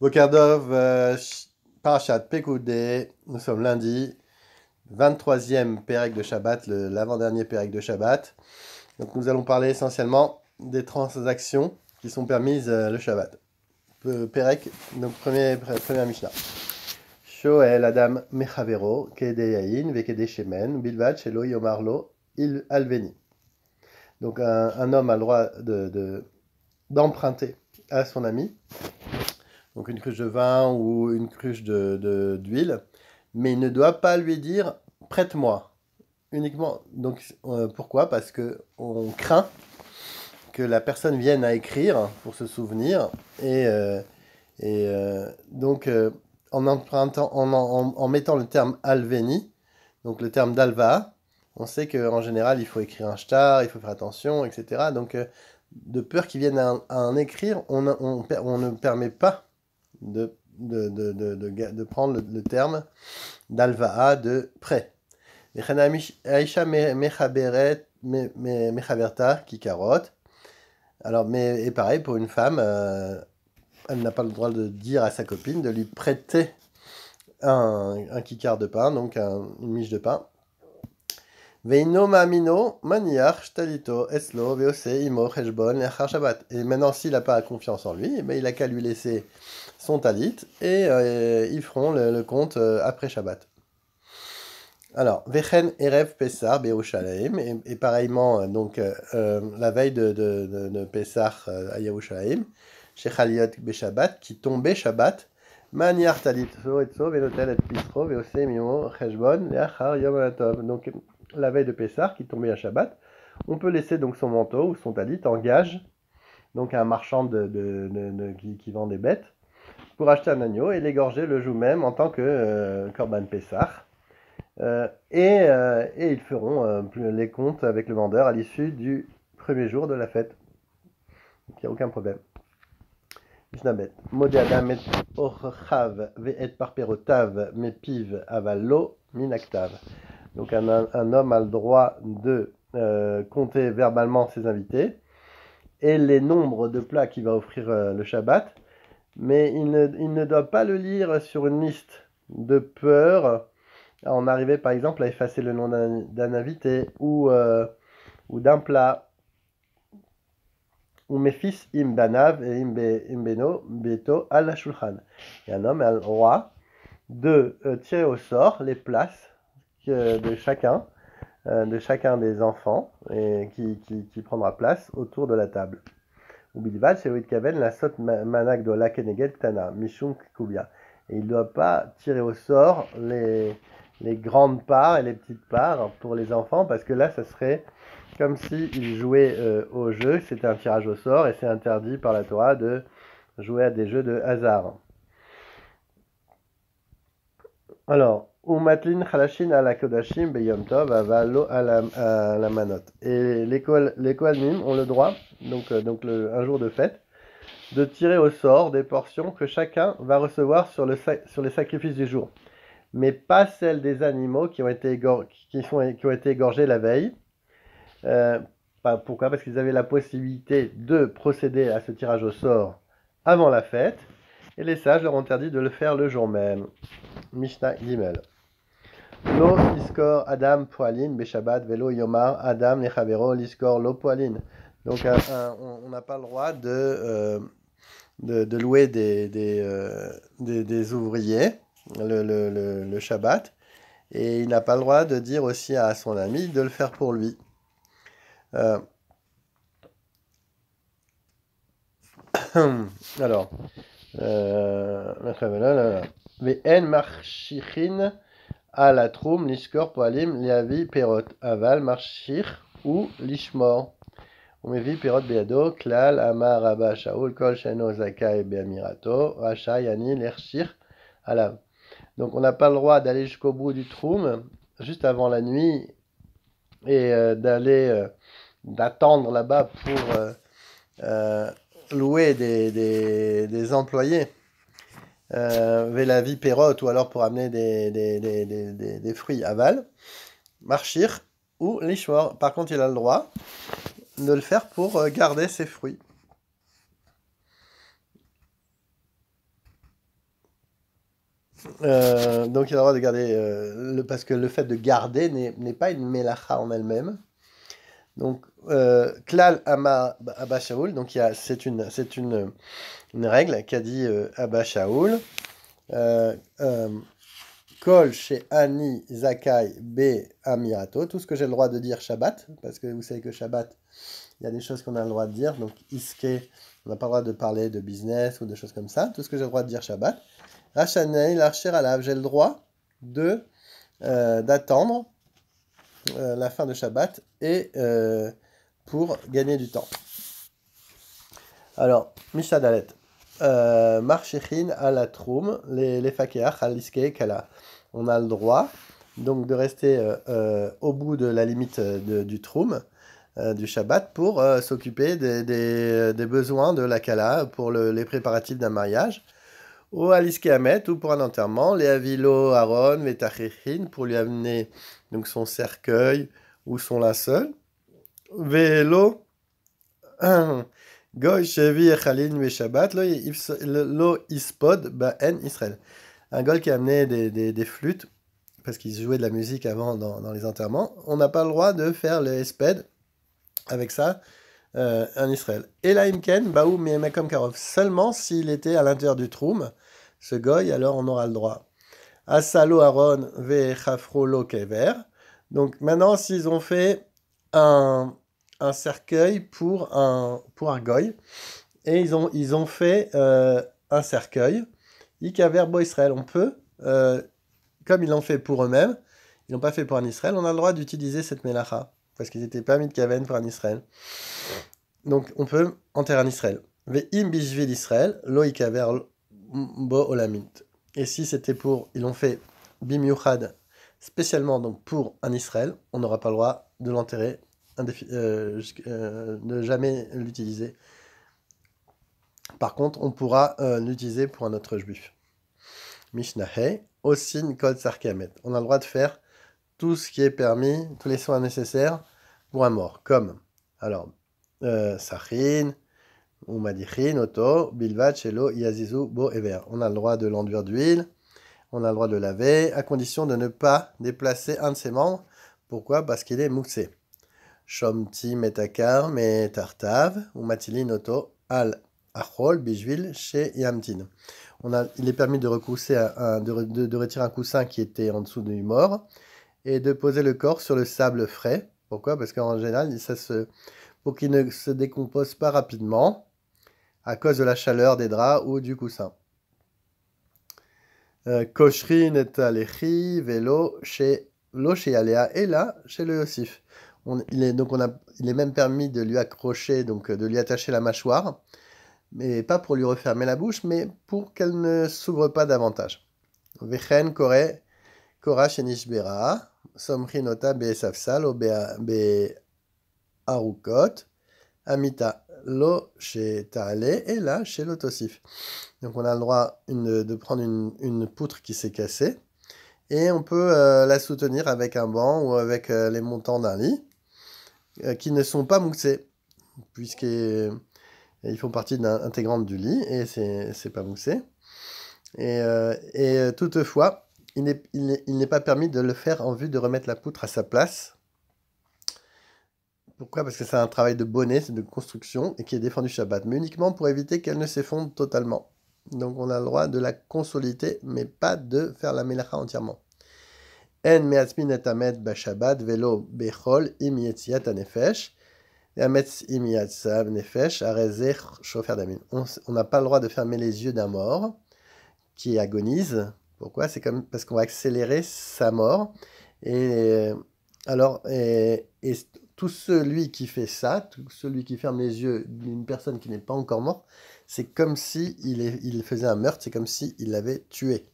Bokardov, Parashat Pekoudé, nous sommes lundi, 23e Pérec de Shabbat, l'avant-dernier Pérec de Shabbat. Donc nous allons parler essentiellement des transactions qui sont permises le Shabbat. Pérec, donc première Mishnah. Shoel Adam Mechavero, Kede Yain, Vekede Shemen, Bilvad, Shelo Yomarlo, Il Alveni. Donc un homme a le droit d'emprunter à son ami, donc une cruche de vin ou une cruche d'huile, mais il ne doit pas lui dire prête-moi uniquement. Donc pourquoi? Parce que on craint que la personne vienne à écrire pour se souvenir donc en empruntant, en mettant le terme alveni, donc le terme d'alva, on sait qu'en général il faut écrire un shtar, il faut faire attention, etc. Donc de peur qu'il vienne à en écrire, on ne permet pas de prendre le terme d'alva'a de prêt. Aïcha mechaberta qui carotte. Alors, mais et pareil pour une femme, elle n'a pas le droit de dire à sa copine de lui prêter un kikar de pain, donc une miche de pain. Veino mamino maniach shtalito eslo veose imo cheshbon lechar shabbat. Et maintenant, s'il n'a pas confiance en lui, il a qu'à lui laisser son talit et ils feront le compte après Shabbat. Alors, Vechen Erev Pessar Yerushalayim, et pareillement, donc la veille de Pessar à Yerushalayim, Shechaliot Beshabbat, qui tombait Shabbat, Maniar Talitso Etso Venotel et Pisro Veose Mimo Cheshbon Leachar Yom Atov. Donc, la veille de Pessar, qui tombait à Shabbat, on peut laisser donc son manteau ou son talit en gage, donc à un marchand qui vend des bêtes, pour acheter un agneau et l'égorger le jour même en tant que Korban Pessah. Et ils feront les comptes avec le vendeur à l'issue du premier jour de la fête. Donc il n'y a aucun problème. Mishnabet. Modé Adam et Orchav ve'et parperotav mepiv avalo minaktav. Donc un homme a le droit de compter verbalement ses invités et les nombres de plats qu'il va offrir le Shabbat, mais il ne doit pas le lire sur une liste de peur à en arriver par exemple à effacer le nom d'un invité ou d'un plat. Ou mes fils imbanav et imbeno beto à la shulchan. Et un homme a le droit de tirer au sort les places de chacun des enfants et qui prendra place autour de la table. Ou bilvad, c'est Kaven, la sot manak de la keneged tana, mishum kubia. Et il ne doit pas tirer au sort les grandes parts et les petites parts pour les enfants, parce que là, ça serait comme s'ils jouaient au jeu, c'était un tirage au sort, et c'est interdit par la Torah de jouer à des jeux de hasard. Alors, Umatlin Chalashin ala Kodashim Beyom Tov Avalo à la Manot. Et les Kohanim ont le droit, donc un jour de fête, de tirer au sort des portions que chacun va recevoir sur les sacrifices du jour, mais pas celles des animaux qui ont été égorgés la veille. Pourquoi? Parce qu'ils avaient la possibilité de procéder à ce tirage au sort avant la fête, et les sages leur ont interdit de le faire le jour même. Mishnah Gimel. Lo iskor Adam poalin beshabbat velo yomar Adam nechavero liskor lo poalin. Donc on n'a pas le droit de louer des ouvriers le Shabbat, et il n'a pas le droit de dire aussi à son ami de le faire pour lui. Alors, Ve'en marshichin à la troum liskor poalim liavi perot aval marshich ou lishmor. Umevi perot beado klal amar rabba shaul kol sheno zakai beamirato racha yani lershich alav. Donc on n'a pas le droit d'aller jusqu'au bout du troum juste avant la nuit et d'attendre là-bas pour louer des employés, Velavi Perot, ou alors pour amener des fruits aval, Marchir ou Lishmor. Par contre, il a le droit de le faire pour garder ses fruits. Donc il a le droit de garder, parce que le fait de garder n'est pas une mélacha en elle-même. Donc, Klal Abba Shaul, donc c'est une règle qu'a dit Abba Shaul. Kol chez Ani Zakai Be Amirato, tout ce que j'ai le droit de dire Shabbat, parce que vous savez que Shabbat, il y a des choses qu'on a le droit de dire, donc Iske, on n'a pas le droit de parler de business ou de choses comme ça, tout ce que j'ai le droit de dire Shabbat. Rachanei, l'Archer Alav, j'ai le droit d'attendre la fin de Shabbat et pour gagner du temps. Alors, Mishadalet. Marchechin à la troum, les fakeach, à l'iske, kala. On a le droit donc de rester au bout de la limite du troum, du Shabbat, pour s'occuper des besoins de la kala, pour les préparatifs d'un mariage, ou à l'iske amet, ou pour un enterrement, les avilo Aaron, vetachechin, pour lui amener donc son cercueil ou son linceul, vélo. Goy shevi echalin ve Shabbat lo ispod ba'en Israël. Un goy qui a amené des flûtes, parce qu'ils jouaient de la musique avant dans les enterrements, on n'a pas le droit de faire le esped avec ça en Israël. Et la imken, baou mekom karov, seulement s'il était à l'intérieur du troum, ce goy, alors on aura le droit. Asalo Aaron ve chafro lo kever. Donc maintenant, s'ils ont fait un cercueil pour un goy, et ils ont fait un cercueil, Ikaverbo Israël, on peut, comme ils l'ont fait pour eux-mêmes, ils l'ont pas fait pour un Israël, on a le droit d'utiliser cette mélacha, parce qu'ils n'étaient pas mis de kaven pour un Israël. Donc on peut enterrer un Israël. Ve'im bishvil Israël, lo ikaver bo olamint. Et si c'était pour, ils l'ont fait bimiuchad, spécialement donc pour un Israël, on n'aura pas le droit de l'enterrer, ne jamais l'utiliser. Par contre, on pourra l'utiliser pour un autre juif. Mishnahei, Osin Kol Sarkamet. On a le droit de faire tout ce qui est permis, tous les soins nécessaires pour un mort, comme, alors, Sachin, ou Madichin, Oto, Bilvat, Shelo, Yazizu, Bo, Ever. On a le droit de l'enduire d'huile, on a le droit de le laver, à condition de ne pas déplacer un de ses membres. Pourquoi? Parce qu'il est moussé. Shomti metakar metartav, ou Matilin, Oto, Al, Achol, Bijvil, chez Yamtin. Il est permis de retirer un coussin qui était en dessous du mort et de poser le corps sur le sable frais. Pourquoi? Parce qu'en général, pour qu'il ne se décompose pas rapidement à cause de la chaleur des draps ou du coussin. Koshrin et alechi vélo chez Aléa et là chez le Yossif. Il est même permis de lui accrocher, donc de lui attacher la mâchoire, mais pas pour lui refermer la bouche, mais pour qu'elle ne s'ouvre pas davantage. Vechen kora shenishbera, somrinota be'esafsal o be'arukot, amita lo chez Ta'ale et là chez l'Otosif. Donc on a le droit de prendre une poutre qui s'est cassée et on peut la soutenir avec un banc ou avec les montants d'un lit qui ne sont pas moussés, puisqu'ils font partie intégrante du lit et c'est pas moussé. Et toutefois, il n'est pas permis de le faire en vue de remettre la poutre à sa place. Pourquoi? Parce que c'est un travail de bonnet, c'est de construction, et qui est défendu Shabbat, mais uniquement pour éviter qu'elle ne s'effondre totalement. Donc on a le droit de la consolider, mais pas de faire la melacha entièrement. En me'atzmin et amet b'Shabbat velo bechol im yetziat hanefesh, ametz im yatzav nefesh arezech shofer damin. On n'a pas le droit de fermer les yeux d'un mort qui agonise. Pourquoi? C'est parce qu'on va accélérer sa mort. Et alors, tout celui qui fait ça, tout celui qui ferme les yeux d'une personne qui n'est pas encore morte, c'est comme si il faisait un meurtre, c'est comme s'il l'avait tué.